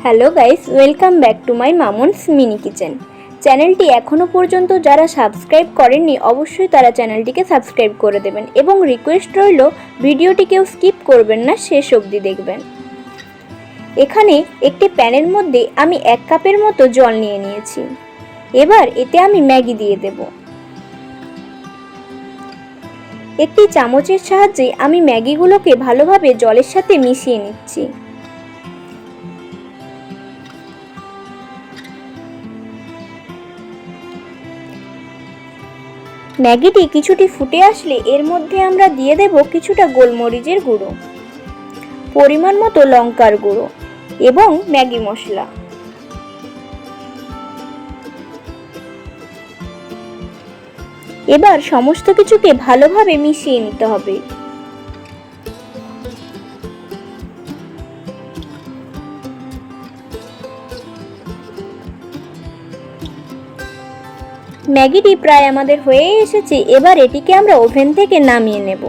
Hello guys, welcome back to my Mamun's mini kitchen. চ্যানেলটি এখনও পর্যন্ত যারা সাবস্ক্রাইব করেননি অবশ্যই তারা চ্যানেলটিকে সাবস্ক্রাইব করে দেবেন এবং রিকোয়েস্ট রইল ভিডিওটি কেউ স্কিপ করবেন না, শেষ অবধি দেখবেন। এখানে একটি প্যানের মধ্যে আমি 1 কাপের মতো জল নিয়ে নিয়েছি। এবার এতে আমি ম্যাগি দিয়ে দেব। একটি চামচের সাহায্যে আমি ম্যাগিগুলোকে ভালোভাবে জলের সাথে মিশিয়ে নিচ্ছি। ম্যাগিটি কিছুটি ফুটে আসলে এর মধ্যে আমরা দিয়ে দেব কিছুটা গোলমরিচের গুঁড়ো, পরিমাণ মতো লঙ্কার গুঁড়ো এবং ম্যাগি মশলা। এবার সমস্ত কিছুকে ভালোভাবে মিশিয়ে নিতে হবে। ম্যাগিটি প্রায় আমাদের হয়ে এসেছে। এবার এটিকে আমরা ওভেন থেকে নামিয়ে নেব।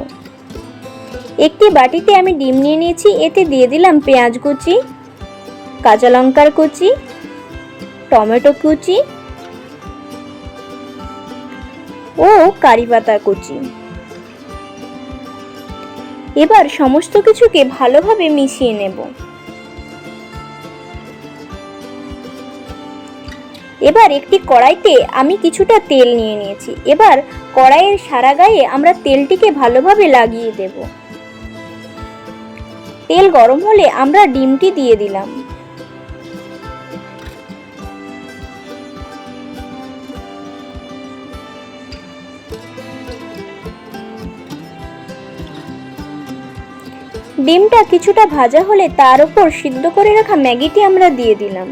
একটি বাটিতে আমি ডিম নিয়ে নিয়েছি, এতে দিয়ে দিলাম পেঁয়াজ কুচি, কাঁচা লঙ্কার কুচি, টমেটো কুচি ও কারি পাতা কুচি। এবার সমস্ত কিছুকে ভালোভাবে মিশিয়ে নেব। এবার একটি কড়াইতে আমি কিছুটা তেল নিয়ে নিয়েছি। এবার কড়াইয়ের সারা গায়ে আমরা তেলটিকে ভালোভাবে লাগিয়ে দেব। তেল গরম হলে আমরা ডিমটি দিয়ে দিলাম। ডিমটা কিছুটা ভাজা হলে তার উপর সিদ্ধ করে রাখা ম্যাগিটি আমরা দিয়ে দিলাম।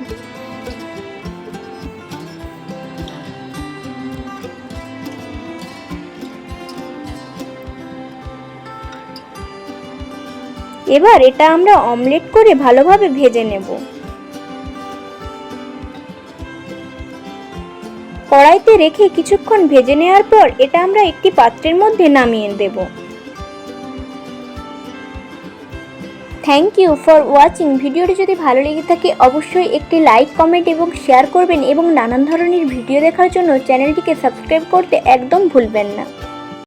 এবার এটা আমরা অমলেট করে ভালোভাবে ভেজে নেব। কড়াইতে রেখে কিছুক্ষণ ভেজে নেওয়ার পর এটা আমরা একটি পাত্রের মধ্যে নামিয়ে দেব। Thank you for watching. ভিডিওটি যদি ভালো লেগে থাকে অবশ্যই একটি লাইক, কমেন্ট এবং শেয়ার করবেন এবং নানান ধরনের ভিডিও দেখার জন্য চ্যানেলটিকে সাবস্ক্রাইব করতে একদম ভুলবেন না।